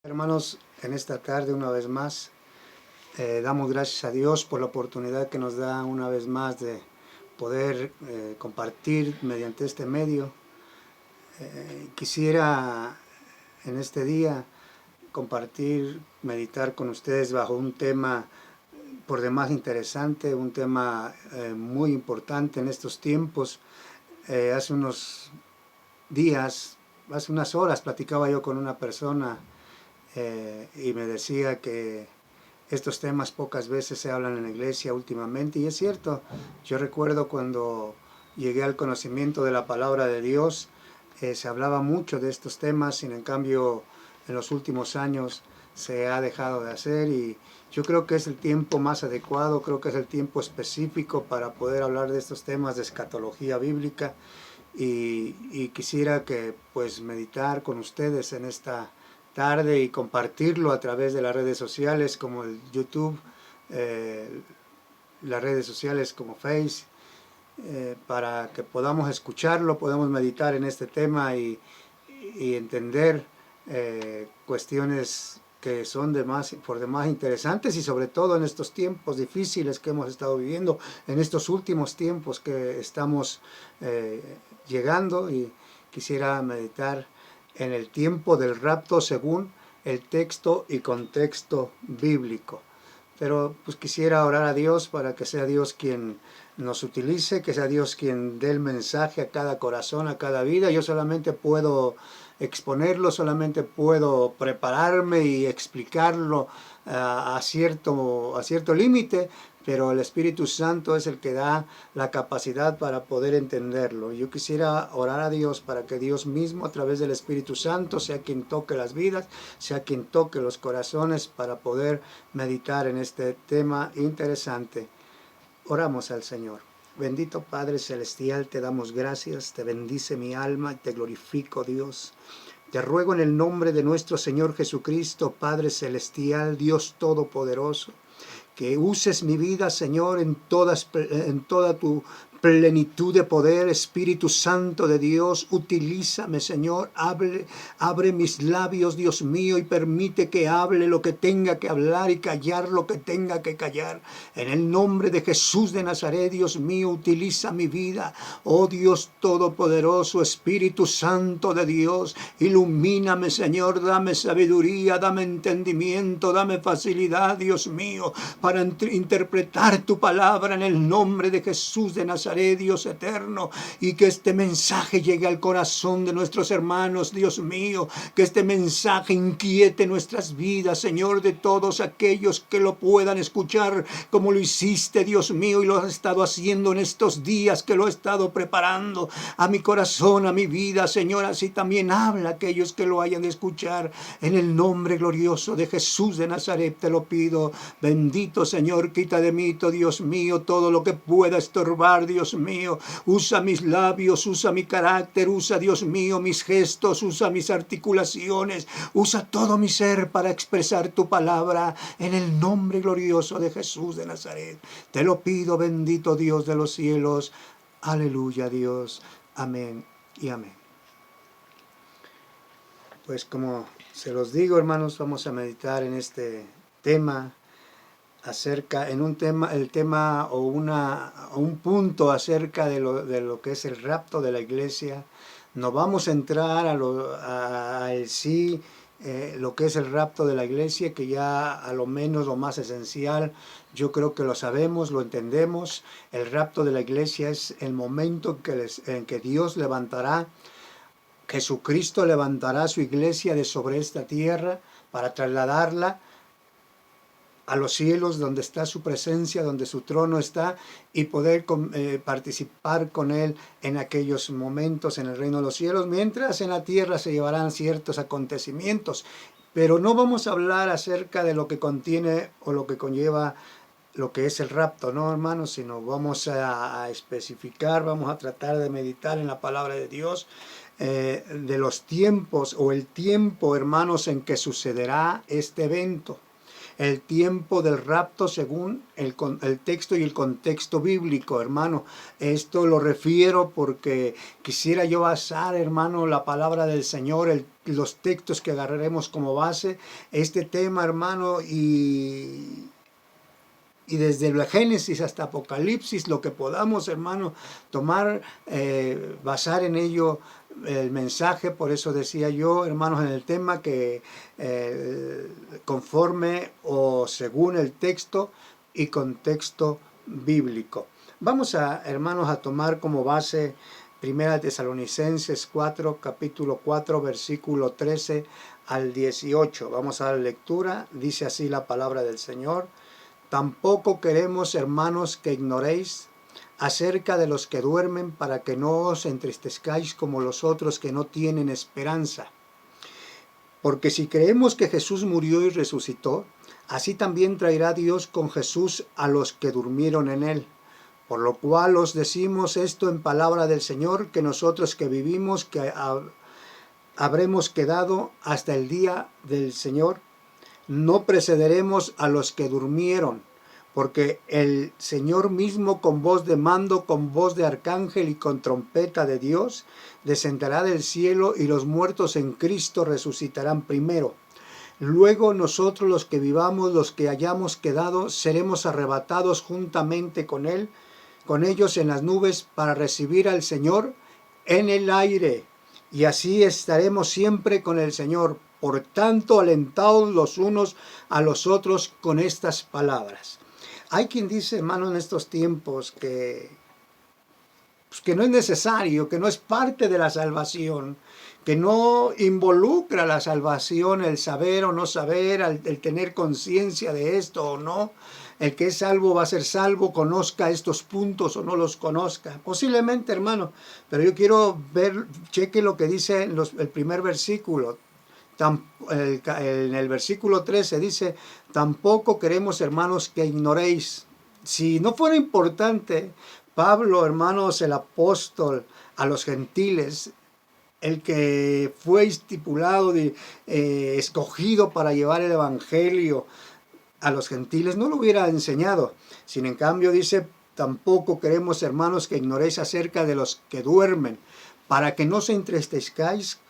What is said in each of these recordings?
Hermanos, en esta tarde una vez más damos gracias a Dios por la oportunidad que nos da una vez más de poder compartir mediante este medio. Quisiera en este día compartir, meditar con ustedes bajo un tema por demás interesante, un tema muy importante en estos tiempos. Hace unos días, hace unas horas platicaba yo con una persona y me decía que estos temas pocas veces se hablan en la iglesia últimamente, y es cierto. Yo recuerdo cuando llegué al conocimiento de la palabra de Dios, se hablaba mucho de estos temas, sin en cambio en los últimos años se ha dejado de hacer, y yo creo que es el tiempo más adecuado, creo que es el tiempo específico para poder hablar de estos temas de escatología bíblica, y quisiera que pues meditar con ustedes en esta tarde y compartirlo a través de las redes sociales como el YouTube, eh, las redes sociales como Face, para que podamos escucharlo, podamos meditar en este tema y entender cuestiones que son por demás interesantes, y sobre todo en estos tiempos difíciles que hemos estado viviendo, en estos últimos tiempos que estamos llegando. Y quisiera meditar en el tiempo del rapto según el texto y contexto bíblico. Pero pues quisiera orar a Dios para que sea Dios quien nos utilice, que sea Dios quien dé el mensaje a cada corazón, a cada vida. Yo solamente puedo exponerlo, solamente puedo prepararme y explicarlo a cierto límite, pero el Espíritu Santo es el que da la capacidad para poder entenderlo. Yo quisiera orar a Dios para que Dios mismo, a través del Espíritu Santo, sea quien toque las vidas, sea quien toque los corazones para poder meditar en este tema interesante. Oramos al Señor. Bendito Padre Celestial, te damos gracias, te bendice mi alma y te glorifico, Dios. Te ruego en el nombre de nuestro Señor Jesucristo, Padre Celestial, Dios Todopoderoso, que uses mi vida, Señor, en toda tu plenitud de poder. Espíritu Santo de Dios, utilízame, Señor, abre mis labios, Dios mío, y permite que hable lo que tenga que hablar y callar lo que tenga que callar. En el nombre de Jesús de Nazaret, Dios mío, utiliza mi vida. Oh Dios Todopoderoso, Espíritu Santo de Dios, ilumíname, Señor, dame sabiduría, dame entendimiento, dame facilidad, Dios mío, para interpretar tu palabra en el nombre de Jesús de Nazaret, Dios eterno, y que este mensaje llegue al corazón de nuestros hermanos, Dios mío, que este mensaje inquiete nuestras vidas, Señor, de todos aquellos que lo puedan escuchar, como lo hiciste, Dios mío, y lo has estado haciendo en estos días, que lo he estado preparando a mi corazón, a mi vida, Señor. Así también habla a aquellos que lo hayan de escuchar, en el nombre glorioso de Jesús de Nazaret te lo pido. Bendito Señor, quita de mí, Dios mío, todo lo que pueda estorbar, Dios mío. Usa mis labios, usa mi carácter, usa, Dios mío, mis gestos, usa mis articulaciones, usa todo mi ser para expresar tu palabra, en el nombre glorioso de Jesús de Nazaret. Te lo pido, bendito Dios de los cielos. Aleluya, Dios. Amén y amén. Pues como se los digo, hermanos, vamos a meditar en este tema, un punto acerca de lo que es el rapto de la iglesia. No vamos a entrar a el sí, lo que es el rapto de la iglesia, que ya a lo menos lo más esencial, yo creo que lo sabemos, lo entendemos. El rapto de la iglesia es el momento en que Dios levantará, Jesucristo levantará su iglesia de sobre esta tierra para trasladarla a los cielos, donde está su presencia, donde su trono está, y poder participar con Él en aquellos momentos en el reino de los cielos, mientras en la tierra se llevarán ciertos acontecimientos. Pero no vamos a hablar acerca de lo que contiene o lo que conlleva lo que es el rapto, no, hermanos, sino vamos a especificar, vamos a tratar de meditar en la palabra de Dios, de los tiempos o el tiempo, hermanos, en que sucederá este evento. el tiempo del rapto según el texto y el contexto bíblico, hermano. Esto lo refiero porque quisiera yo basar, hermano, la palabra del Señor, los textos que agarraremos como base, este tema, hermano, y desde el Génesis hasta Apocalipsis, lo que podamos, hermano, tomar, basar en ello el mensaje. Por eso decía yo, hermanos, en el tema que conforme o según el texto y contexto bíblico. Vamos a, hermanos, a tomar como base Primera Tesalonicenses 4, capítulo 4, versículo 13 al 18. Vamos a la lectura. Dice así la palabra del Señor. Tampoco queremos, hermanos, que ignoréis acerca de los que duermen, para que no os entristezcáis como los otros que no tienen esperanza. Porque si creemos que Jesús murió y resucitó, así también traerá Dios con Jesús a los que durmieron en él. Por lo cual os decimos esto en palabra del Señor, que nosotros que vivimos, que habremos quedado hasta el día del Señor, no precederemos a los que durmieron, porque el Señor mismo con voz de mando, con voz de arcángel y con trompeta de Dios, descenderá del cielo, y los muertos en Cristo resucitarán primero. Luego nosotros los que vivamos, los que hayamos quedado, seremos arrebatados juntamente con Él, con ellos en las nubes, para recibir al Señor en el aire. Y así estaremos siempre con el Señor. Por tanto, alentaos los unos a los otros con estas palabras. Hay quien dice, hermano, en estos tiempos que no es necesario, que no es parte de la salvación, que no involucra la salvación el saber o no saber, el tener conciencia de esto o no. El que es salvo va a ser salvo, conozca estos puntos o no los conozca. Posiblemente, hermano, pero yo quiero ver, cheque lo que dice el primer versículo. En el versículo 13 dice, tampoco queremos, hermanos, que ignoréis. Si no fuera importante, Pablo, hermanos, el apóstol a los gentiles, el que fue estipulado, escogido para llevar el evangelio a los gentiles, no lo hubiera enseñado. Sin en cambio dice, tampoco queremos, hermanos, que ignoréis acerca de los que duermen, para que no se entristezcáis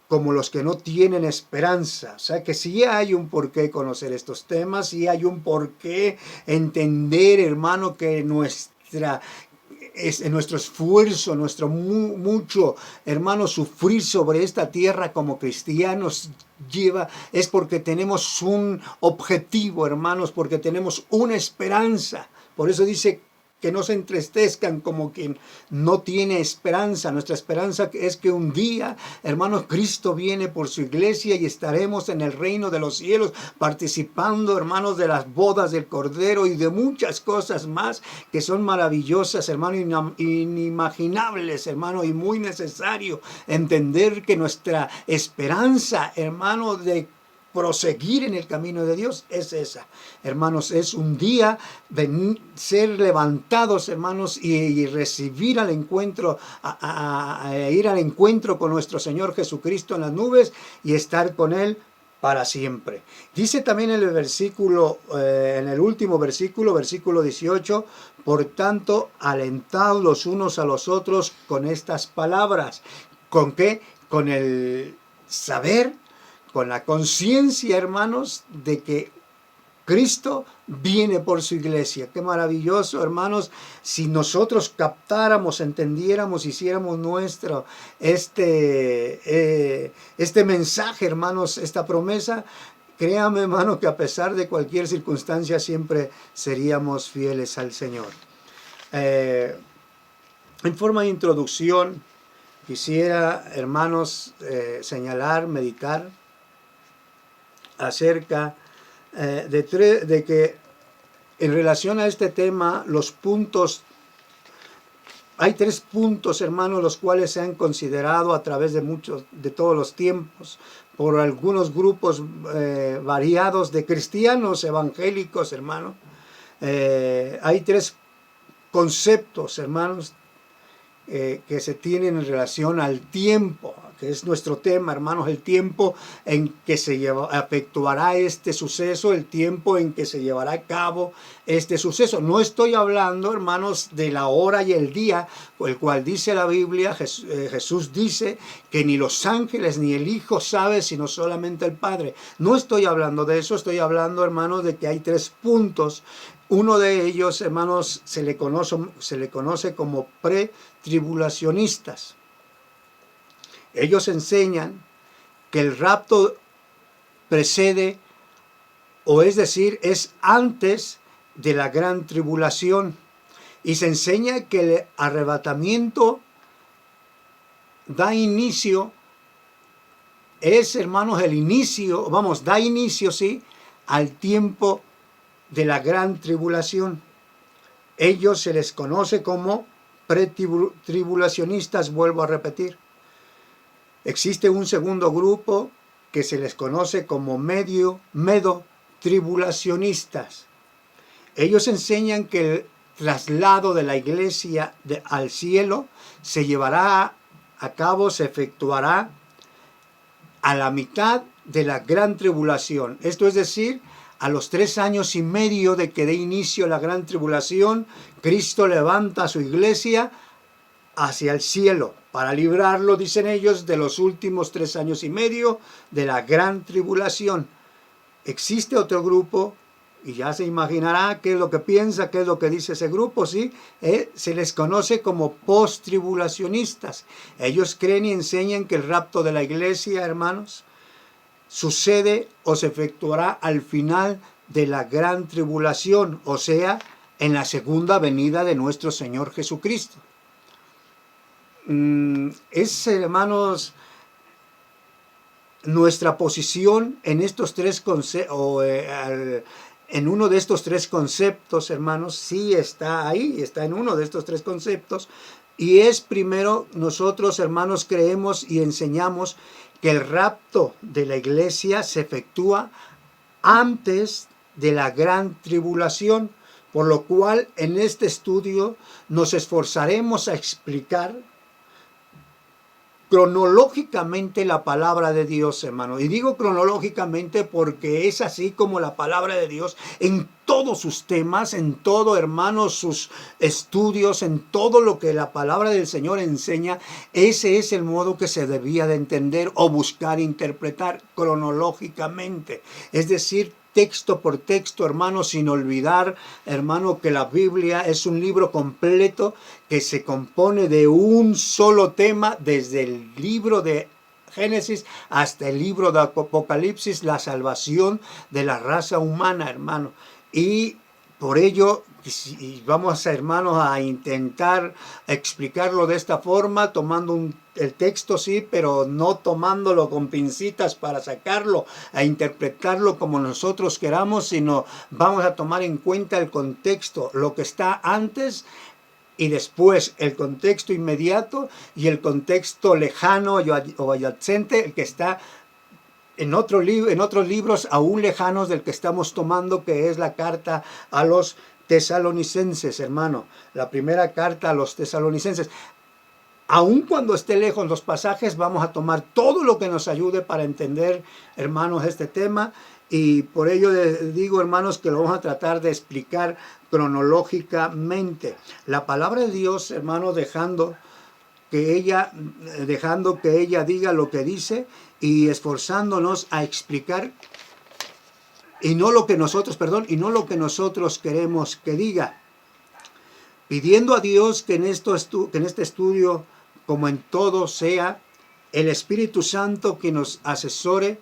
como los que no tienen esperanza. O sea que sí hay un porqué conocer estos temas, sí hay un porqué entender, hermano, que nuestro esfuerzo, nuestro mucho, hermano, sufrir sobre esta tierra como cristianos es porque tenemos un objetivo, hermanos, porque tenemos una esperanza. Por eso dice que no se entristezcan como quien no tiene esperanza. Nuestra esperanza es que un día, hermanos, Cristo viene por su iglesia y estaremos en el reino de los cielos participando, hermanos, de las bodas del Cordero y de muchas cosas más que son maravillosas, hermano, inimaginables, hermano, y muy necesario entender que nuestra esperanza, hermano, de proseguir en el camino de Dios es esa, hermanos, es un día ser levantados, hermanos, y recibir al encuentro, ir al encuentro con nuestro Señor Jesucristo en las nubes y estar con Él para siempre. Dice también en el versículo, en el último versículo, versículo 18, por tanto, alentaos los unos a los otros con estas palabras. ¿Con qué? Con el saber, con la conciencia, hermanos, de que Cristo viene por su iglesia. Qué maravilloso, hermanos, si nosotros captáramos, entendiéramos, hiciéramos nuestro este mensaje, hermanos, esta promesa. Créame, hermano, que a pesar de cualquier circunstancia siempre seríamos fieles al Señor. En forma de introducción, quisiera, hermanos, señalar, meditar acerca de que en relación a este tema, los puntos, hay 3 puntos, hermanos, los cuales se han considerado a través de todos los tiempos, por algunos grupos variados de cristianos evangélicos, hermano. Hay 3 conceptos, hermanos, que se tienen en relación al tiempo, que es nuestro tema, hermanos, el tiempo en que se efectuará este suceso, el tiempo en que se llevará a cabo este suceso. No estoy hablando, hermanos, de la hora y el día, el cual dice la Biblia, Jesús dice que ni los ángeles ni el Hijo sabe, sino solamente el Padre. No estoy hablando de eso, estoy hablando, hermanos, de que hay 3 puntos. Uno de ellos, hermanos, se le conoce como pretribulacionistas. Ellos enseñan que el rapto precede, o es decir, es antes de la gran tribulación. Y se enseña que el arrebatamiento da inicio, hermanos, el inicio, da inicio, sí, al tiempo de la gran tribulación. Ellos se les conoce como pretribulacionistas, vuelvo a repetir. Existe un segundo grupo que se les conoce como medo-tribulacionistas. Ellos enseñan que el traslado de la iglesia al cielo se llevará a cabo, se efectuará a la mitad de la gran tribulación. Esto es decir, a los 3 años y medio de que dé inicio la gran tribulación, Cristo levanta a su iglesia hacia el cielo para librarlo, dicen ellos, de los últimos 3 años y medio de la gran tribulación. Existe otro grupo, y ya se imaginará qué es lo que piensa, qué es lo que dice ese grupo, ¿sí? Se les conoce como post-tribulacionistas. Ellos creen y enseñan que el rapto de la iglesia, hermanos, sucede o se efectuará al final de la gran tribulación, o sea, en la segunda venida de nuestro Señor Jesucristo. Es, hermanos, nuestra posición en estos 3 conceptos, en uno de estos 3 conceptos, hermanos, sí está ahí, está en uno de estos 3 conceptos, y es primero, nosotros, hermanos, creemos y enseñamos que el rapto de la iglesia se efectúa antes de la gran tribulación, por lo cual en este estudio nos esforzaremos a explicar cronológicamente la palabra de Dios, hermano. Y digo cronológicamente porque es así como la palabra de Dios en todos sus temas, en todo, hermanos, sus estudios, en todo lo que la palabra del Señor enseña. Ese es el modo que se debía de entender o buscar interpretar cronológicamente. Es decir, texto por texto, hermano, sin olvidar, hermano, que la Biblia es un libro completo que se compone de un solo tema, desde el libro de Génesis hasta el libro de Apocalipsis, la salvación de la raza humana, hermano. Y por ello, vamos, hermanos, a intentar explicarlo de esta forma, tomando el texto, sí, pero no tomándolo con pincitas para sacarlo, a interpretarlo como nosotros queramos, sino vamos a tomar en cuenta el contexto, lo que está antes y después, el contexto inmediato y el contexto lejano o adyacente, el que está en otros libros aún lejanos del que estamos tomando, que es la carta a los tesalonicenses, hermano. La primera carta a los tesalonicenses. Aun cuando esté lejos los pasajes, vamos a tomar todo lo que nos ayude para entender, hermanos, este tema. Y por ello les digo, hermanos, que lo vamos a tratar de explicar cronológicamente. La palabra de Dios, hermanos, dejando que ella diga lo que dice y esforzándonos a explicar y no lo que nosotros queremos que diga, pidiendo a Dios que en este estudio, como en todo, sea el Espíritu Santo que nos asesore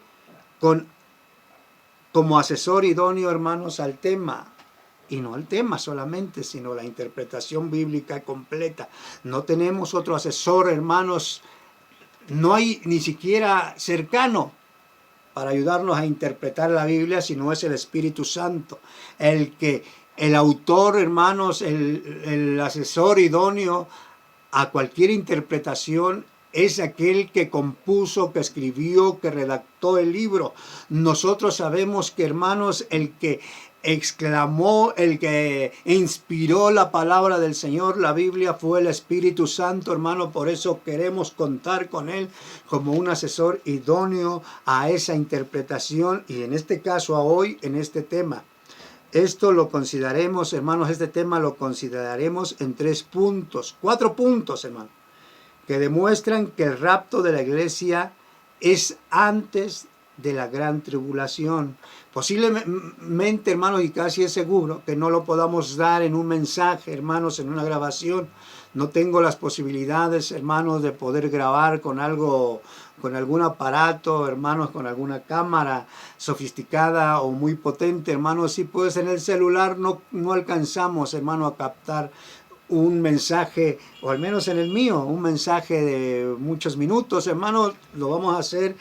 como asesor idóneo, hermanos, al tema. Y no el tema solamente, sino la interpretación bíblica completa. No tenemos otro asesor, hermanos, no hay ni siquiera cercano para ayudarnos a interpretar la Biblia, sino es el Espíritu Santo. El autor, hermanos, el asesor idóneo a cualquier interpretación es aquel que compuso, que escribió, que redactó el libro. Nosotros sabemos que, hermanos, el que exclamó, el que inspiró la palabra del Señor, la Biblia, fue el Espíritu Santo, hermano. Por eso queremos contar con Él como un asesor idóneo a esa interpretación, y en este caso a hoy, en este tema. Esto lo consideraremos, hermanos, este tema lo consideraremos en 4 puntos, hermano, que demuestran que el rapto de la iglesia es antes de la gran tribulación. Posiblemente, hermanos, y casi es seguro que no lo podamos dar en un mensaje, hermanos, en una grabación. No tengo las posibilidades, hermanos, de poder grabar con algo, con algún aparato, hermanos, con alguna cámara sofisticada o muy potente, hermanos. Sí, pues en el celular no alcanzamos, hermano, a captar un mensaje, o al menos en el mío, un mensaje de muchos minutos, hermanos. Lo vamos a hacer,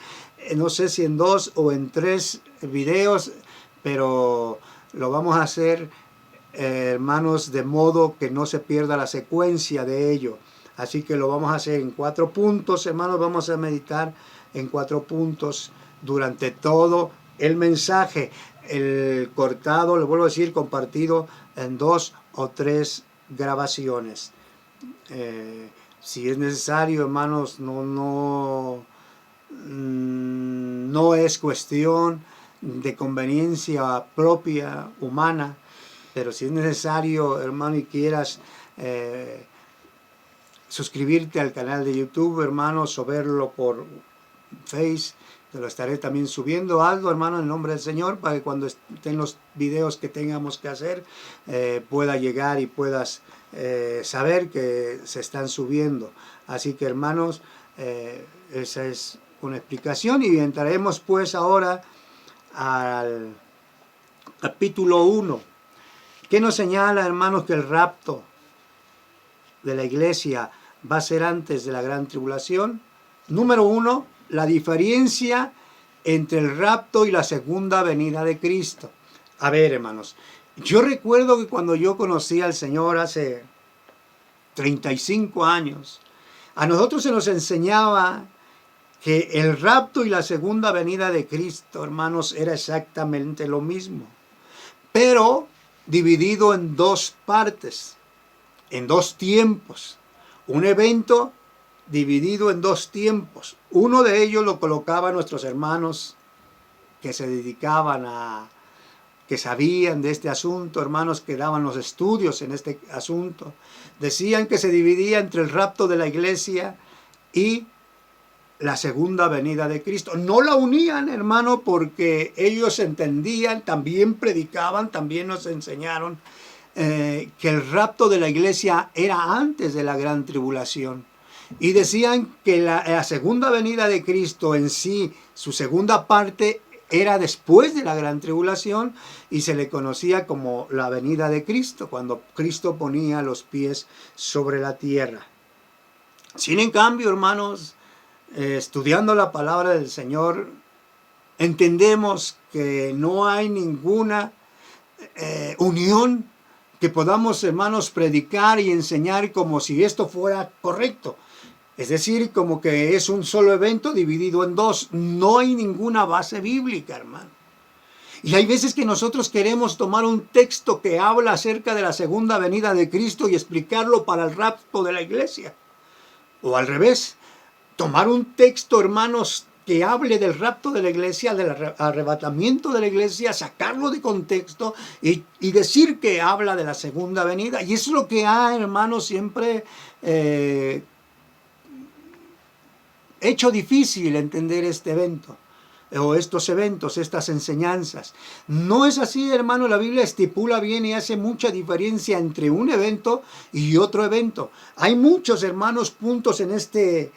no sé si en 2 o en 3 videos, pero lo vamos a hacer, hermanos, de modo que no se pierda la secuencia de ello. Así que lo vamos a hacer en 4 puntos, hermanos. Vamos a meditar en 4 puntos durante todo el mensaje. El cortado, le vuelvo a decir, compartido en 2 o 3 grabaciones. Si es necesario, hermanos, no es cuestión de conveniencia propia, humana, pero si es necesario, hermano, y quieras suscribirte al canal de YouTube, hermanos, o verlo por Face, te lo estaré también subiendo. Hazlo, hermano, en nombre del Señor, para que cuando estén los videos que tengamos que hacer, pueda llegar y puedas saber que se están subiendo. Así que, hermanos, esa es una explicación, y entraremos pues ahora al capítulo 1, que nos señala, hermanos, que el rapto de la iglesia va a ser antes de la gran tribulación. Número 1, la diferencia entre el rapto y la segunda venida de Cristo. A ver, hermanos, yo recuerdo que cuando yo conocí al Señor hace 35 años, a nosotros se nos enseñaba que el rapto y la segunda venida de Cristo, hermanos, era exactamente lo mismo, pero dividido en 2 partes, en 2 tiempos. Un evento dividido en 2 tiempos. Uno de ellos lo colocaban nuestros hermanos que se dedicaban que sabían de este asunto, hermanos que daban los estudios en este asunto. Decían que se dividía entre el rapto de la iglesia y la segunda venida de Cristo. No la unían, hermano, porque ellos entendían, también predicaban, también nos enseñaron que el rapto de la iglesia era antes de la gran tribulación. Y decían que la segunda venida de Cristo en sí, su segunda parte, era después de la gran tribulación, y se le conocía como la venida de Cristo, cuando Cristo ponía los pies sobre la tierra. Sin en cambio, hermanos, estudiando la palabra del Señor, entendemos que no hay ninguna unión que podamos, hermanos, predicar y enseñar como si esto fuera correcto. Es decir, como que es un solo evento dividido en 2. No hay ninguna base bíblica, hermano. Y hay veces que nosotros queremos tomar un texto que habla acerca de la segunda venida de Cristo y explicarlo para el rapto de la iglesia. O al revés, tomar un texto, hermanos, que hable del rapto de la iglesia, del arrebatamiento de la iglesia, sacarlo de contexto y decir que habla de la segunda venida. Y eso es lo que ha, hermanos, siempre hecho difícil entender este evento, o estos eventos, estas enseñanzas. No es así, hermano. La Biblia estipula bien y hace mucha diferencia entre un evento y otro evento. Hay muchos, hermanos, puntos en este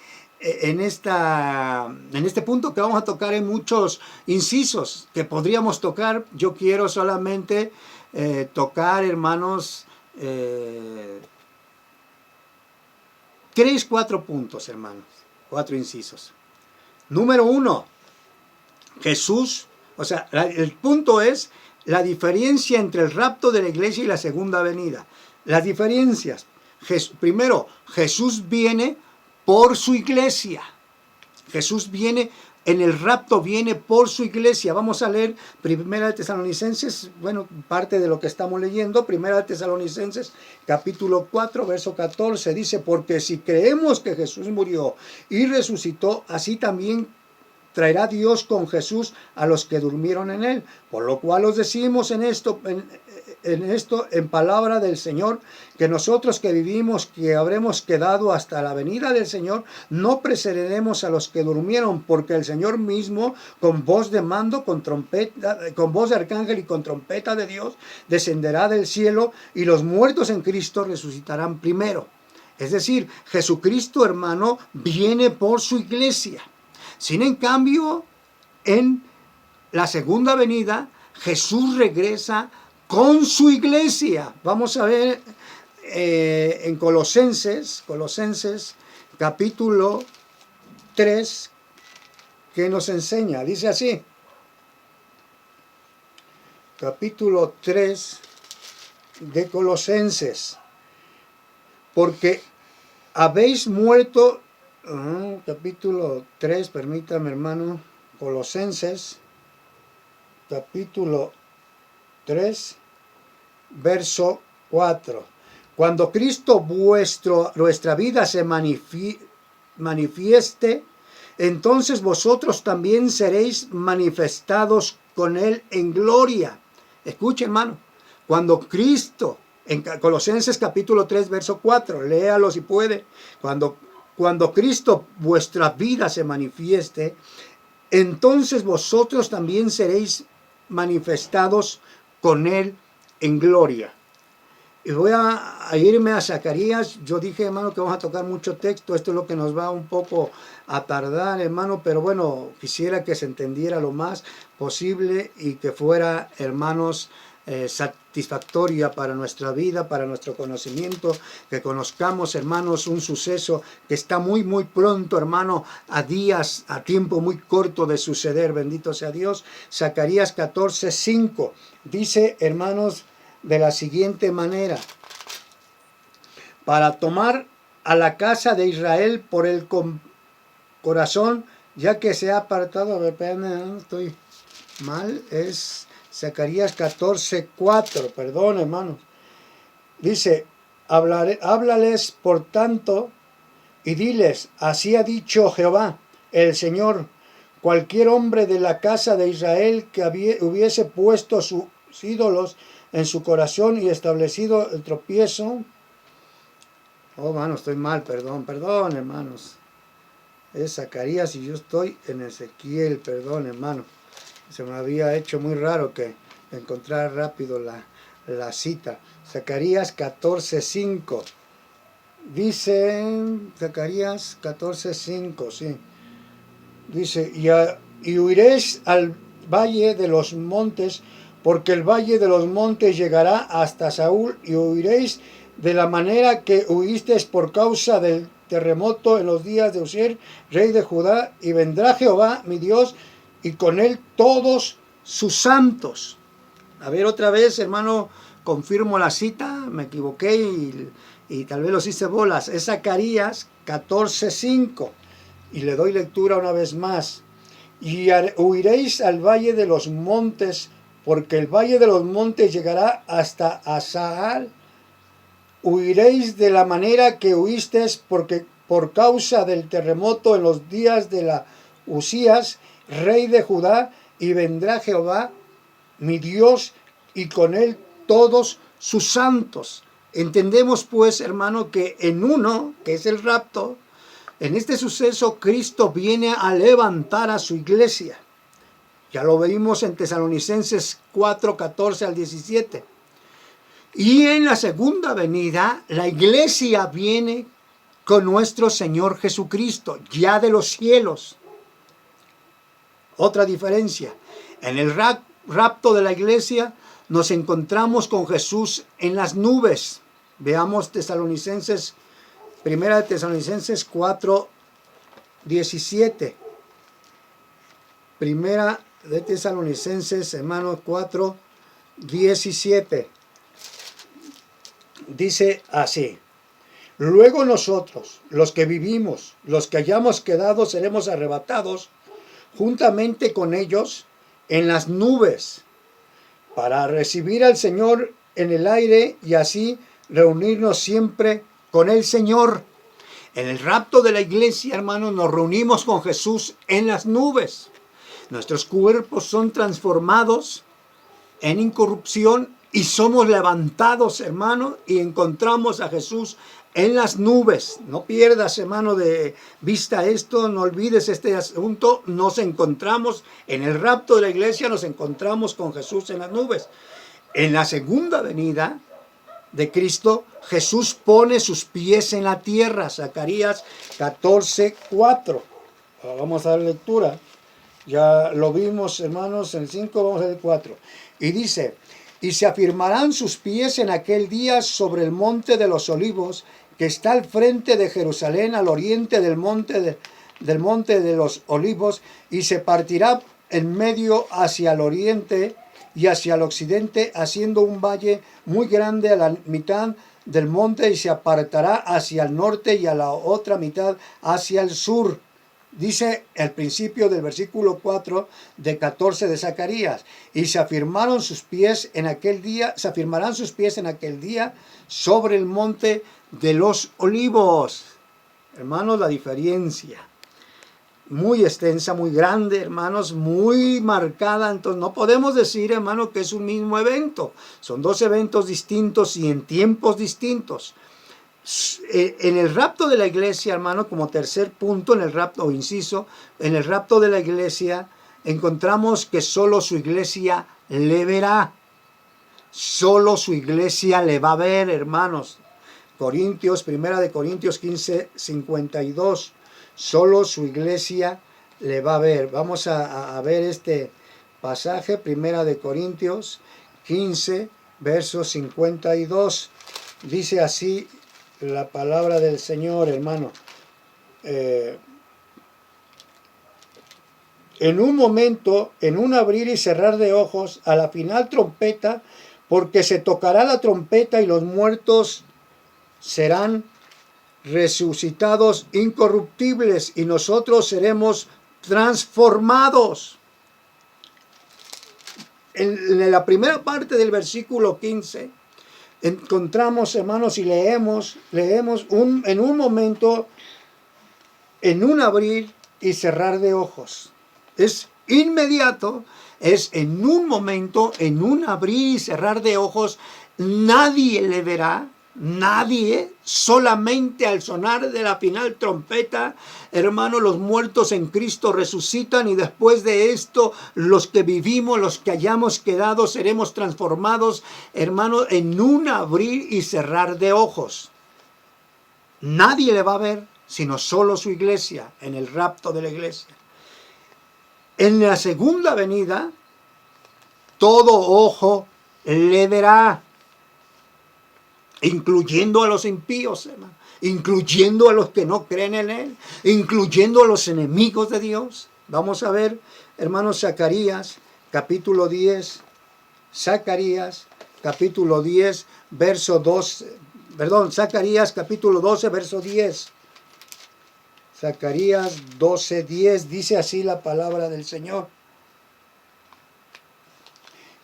punto que vamos a tocar, en muchos incisos que podríamos tocar. Yo quiero solamente tocar, hermanos, 4 puntos, hermanos, 4 incisos. Número 1, Jesús, o sea, el punto es la diferencia entre el rapto de la iglesia y la segunda venida. Las diferencias. Primero, Jesús viene por su iglesia. Jesús viene en el rapto viene por su iglesia. Vamos a leer Primera de Tesalonicenses, bueno, parte de lo que estamos leyendo. Primera de Tesalonicenses, capítulo 4, verso 14, dice: porque si creemos que Jesús murió y resucitó, así también traerá Dios con Jesús a los que durmieron en él. Por lo cual os decimos en palabra del Señor, que nosotros que vivimos, que habremos quedado hasta la venida del Señor, no precederemos a los que durmieron, porque el Señor mismo, con voz de mando, con trompeta, con voz de arcángel y con trompeta de Dios, descenderá del cielo, y los muertos en Cristo resucitarán primero. Es decir, Jesucristo, hermano, viene por su iglesia. Sin en cambio, en la segunda venida, Jesús regresa con su iglesia. Vamos a ver en Colosenses capítulo 3, que nos enseña. Dice así, capítulo 3 de Colosenses: porque habéis muerto, capítulo 3, permítame, hermano, Colosenses, capítulo 3, verso 4. Cuando Cristo nuestra vida se manifieste, entonces vosotros también seréis manifestados con Él en gloria. Escuche, hermano, cuando Cristo, en Colosenses capítulo 3, verso 4, léalo si puede, cuando Cristo vuestra vida se manifieste, entonces vosotros también seréis manifestados con Él en gloria. Y voy a irme a Zacarías. Yo dije, hermano, que vamos a tocar mucho texto. Esto es lo que nos va un poco a tardar, hermano, pero bueno, quisiera que se entendiera lo más posible y que fuera, hermanos, satisfactoria para nuestra vida, para nuestro conocimiento, que conozcamos, hermanos, un suceso que está muy pronto, hermano, a tiempo muy corto de suceder. Bendito sea Dios. Zacarías 14:5 dice, hermanos, de la siguiente manera: para tomar a la casa de Israel por el corazón, ya que se ha apartado. A ver, espérame, estoy mal, es Zacarías 14:4, perdón, hermanos. Dice, háblales por tanto y diles, así ha dicho Jehová, el Señor: cualquier hombre de la casa de Israel que hubiese puesto sus ídolos en su corazón y establecido el tropiezo. Oh, hermano, estoy mal, perdón, hermanos. Es Zacarías y yo estoy en Ezequiel, perdón, hermano. Se me había hecho muy raro que encontrar rápido la cita. Zacarías 14:5. Dice, Zacarías 14:5, sí. Dice, y huiréis al valle de los montes, porque el valle de los montes llegará hasta Saúl, y huiréis de la manera que huisteis por causa del terremoto en los días de Uziel, rey de Judá, y vendrá Jehová, mi Dios, y con él todos sus santos. A ver, otra vez, hermano, confirmo la cita, me equivoqué y tal vez los hice bolas. Es Zacarías 14:5, y le doy lectura una vez más. Y huiréis al valle de los montes, porque el valle de los montes llegará hasta Azaal. Huiréis de la manera que huisteis por causa del terremoto en los días de la Usías, rey de Judá, y vendrá Jehová, mi Dios, y con él todos sus santos. Entendemos pues, hermano, que en uno, que es el rapto, en este suceso Cristo viene a levantar a su iglesia. Ya lo vimos en Tesalonicenses 4:14 al 17. Y en la segunda venida, la iglesia viene con nuestro Señor Jesucristo, ya de los cielos. Otra diferencia: en el rapto de la iglesia nos encontramos con Jesús en las nubes. Veamos Primera de Tesalonicenses 4:17. Primera de Tesalonicenses, hermanos, 4:17. Dice así: luego nosotros, los que vivimos, los que hayamos quedado, seremos arrebatados juntamente con ellos en las nubes, para recibir al Señor en el aire y así reunirnos siempre con el Señor. En el rapto de la iglesia, hermanos, nos reunimos con Jesús en las nubes. Nuestros cuerpos son transformados en incorrupción y somos levantados, hermanos, y encontramos a Jesús en las nubes. No pierdas, hermano, de vista esto, no olvides este asunto. Nos encontramos en el rapto de la iglesia, nos encontramos con Jesús en las nubes. En la segunda venida de Cristo, Jesús pone sus pies en la tierra. Zacarías 14:4. Vamos a dar lectura. Ya lo vimos, hermanos, en el 5, vamos a ver el 4. Y dice: y se afirmarán sus pies en aquel día sobre el monte de los olivos, que está al frente de Jerusalén, al oriente del monte de los olivos, y se partirá en medio hacia el oriente y hacia el occidente, haciendo un valle muy grande a la mitad del monte, y se apartará hacia el norte y a la otra mitad hacia el sur. Dice al principio del versículo 4 de 14 de Zacarías: y se afirmarán sus pies en aquel día sobre el monte de los olivos. Hermanos, la diferencia muy extensa, muy grande, hermanos, muy marcada. Entonces no podemos decir, hermano, que es un mismo evento. Son dos eventos distintos y en tiempos distintos. En el rapto de la iglesia, hermano, como tercer punto, en el rapto o inciso, en el rapto de la iglesia, encontramos que solo su iglesia le verá. Solo su iglesia le va a ver, hermanos. Primera de Corintios 15:52. Solo su iglesia le va a ver. Vamos a ver este pasaje, Primera de Corintios 15, verso 52. Dice así la palabra del Señor, hermano. En un momento, en un abrir y cerrar de ojos, a la final trompeta, porque se tocará la trompeta y los muertos serán resucitados incorruptibles y nosotros seremos transformados. En la primera parte del versículo 15 encontramos, hermanos, y leemos en un momento, en un abrir y cerrar de ojos. Es inmediato, es en un momento, en un abrir y cerrar de ojos. Nadie le verá. Nadie, solamente al sonar de la final trompeta, hermano, los muertos en Cristo resucitan y después de esto, los que vivimos, los que hayamos quedado, seremos transformados, hermano, en un abrir y cerrar de ojos. Nadie le va a ver, sino solo su iglesia, en el rapto de la iglesia. En la segunda venida, todo ojo le verá. Incluyendo a los impíos, hermano, incluyendo a los que no creen en Él, incluyendo a los enemigos de Dios. Vamos a ver, hermanos, Zacarías, capítulo 10, Zacarías, capítulo 10, verso 12, Zacarías, capítulo 12, verso 10. Zacarías 12, 10, dice así la palabra del Señor.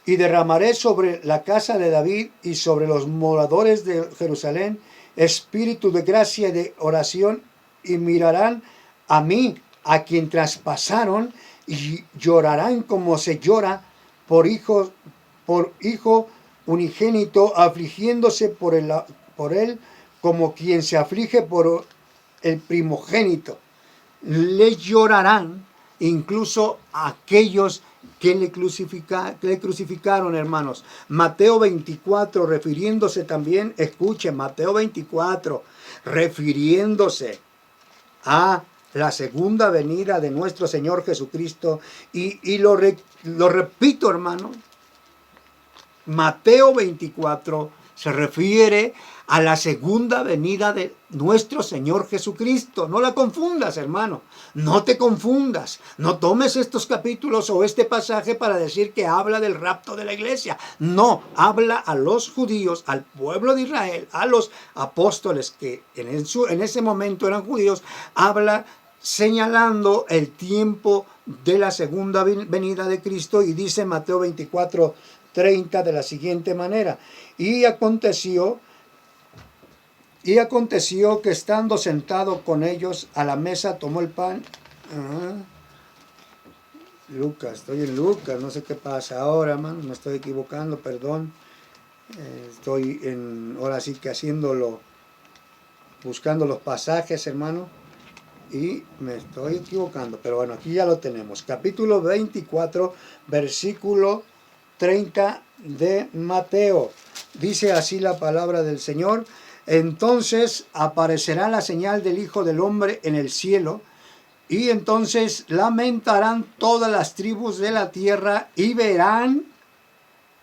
Y derramaré sobre la casa de David y sobre los moradores de Jerusalén espíritu de gracia y de oración, y mirarán a mí, a quien traspasaron, y llorarán como se llora por hijo unigénito, afligiéndose por él como quien se aflige por el primogénito. Le llorarán incluso a aquellos que le crucificaron, hermanos. Mateo 24, refiriéndose también, escuchen, Mateo 24, refiriéndose a la segunda venida de nuestro Señor Jesucristo. Y lo repito, hermano, Mateo 24 se refiere a la segunda venida de nuestro Señor Jesucristo. No la confundas, hermano. No te confundas. No tomes estos capítulos o este pasaje para decir que habla del rapto de la iglesia. No, habla a los judíos, al pueblo de Israel, a los apóstoles que en ese momento eran judíos. Habla señalando el tiempo de la segunda venida de Cristo, y dice Mateo 24:30 de la siguiente manera: y aconteció que estando sentado con ellos a la mesa, tomó el pan. Lucas, estoy en Lucas, no sé qué pasa ahora, hermano, me estoy equivocando, perdón. Estoy ahora sí que buscando los pasajes, hermano, y me estoy equivocando, pero bueno, aquí ya lo tenemos. Capítulo 24, versículo 30 de Mateo. Dice así la palabra del Señor: entonces aparecerá la señal del Hijo del Hombre en el cielo, y entonces lamentarán todas las tribus de la tierra y verán,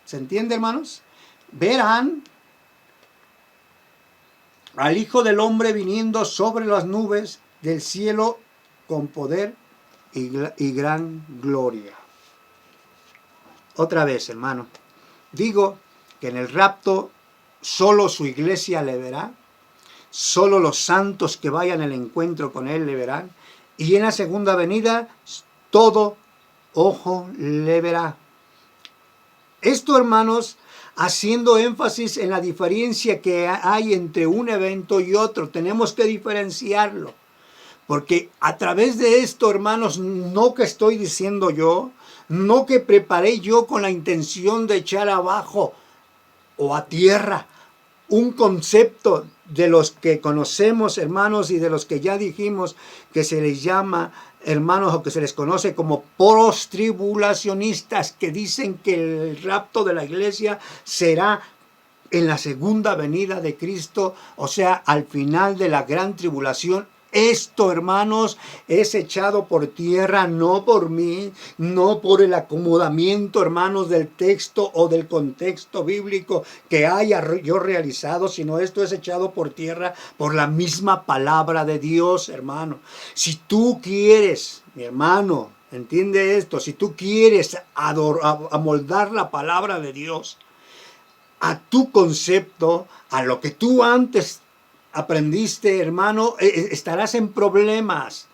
¿se entiende, hermanos? Verán al Hijo del Hombre viniendo sobre las nubes del cielo con poder y gran gloria. Otra vez, hermano, digo que en el rapto solo su iglesia le verá, solo los santos que vayan al encuentro con él le verán, y en la segunda venida todo ojo le verá. Esto, hermanos, haciendo énfasis en la diferencia que hay entre un evento y otro. Tenemos que diferenciarlo, porque a través de esto, hermanos, no que estoy diciendo yo, no que preparé yo con la intención de echar abajo o a tierra un concepto de los que conocemos, hermanos, y de los que ya dijimos que se les llama, hermanos, o que se les conoce como postribulacionistas, que dicen que el rapto de la iglesia será en la segunda venida de Cristo, o sea, al final de la gran tribulación. Esto, hermanos, es echado por tierra, no por mí, no por el acomodamiento, hermanos, del texto o del contexto bíblico que haya yo realizado, sino esto es echado por tierra por la misma palabra de Dios, hermano. Si tú quieres, mi hermano, entiende esto, si tú quieres amoldar la palabra de Dios a tu concepto, a lo que tú antes aprendiste, hermano, estarás en problemas.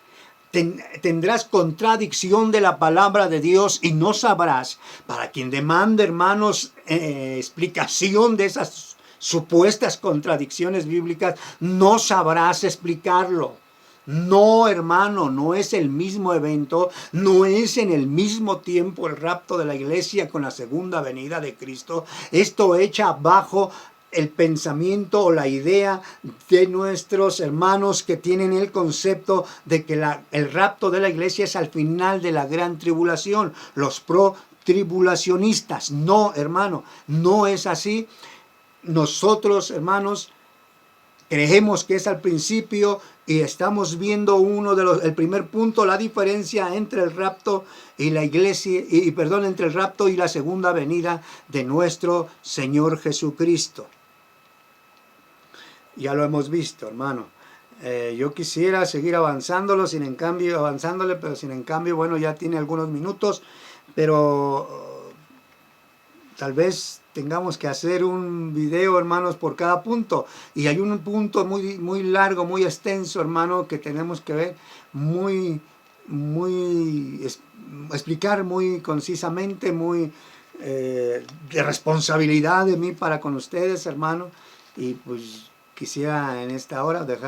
Tendrás contradicción de la palabra de Dios y no sabrás. Para quien demande, hermanos, explicación de esas supuestas contradicciones bíblicas, no sabrás explicarlo. No, hermano, no es el mismo evento, no es en el mismo tiempo el rapto de la iglesia con la segunda venida de Cristo. Esto echa abajo el pensamiento o la idea de nuestros hermanos que tienen el concepto de que el rapto de la iglesia es al final de la gran tribulación, los pro-tribulacionistas. No, hermano, no es así. Nosotros, hermanos, creemos que es al principio y estamos viendo el primer punto, la diferencia entre el rapto y la iglesia, entre el rapto y la segunda venida de nuestro Señor Jesucristo. Ya lo hemos visto, hermano. Yo quisiera seguir avanzándole, pero sin en cambio, bueno, ya tiene algunos minutos, pero tal vez tengamos que hacer un video, hermanos, por cada punto. Y hay un punto muy, muy largo, muy extenso, hermano, que tenemos que ver explicar muy concisamente, muy de responsabilidad de mí para con ustedes, hermano. Y pues quisiera en esta hora dejar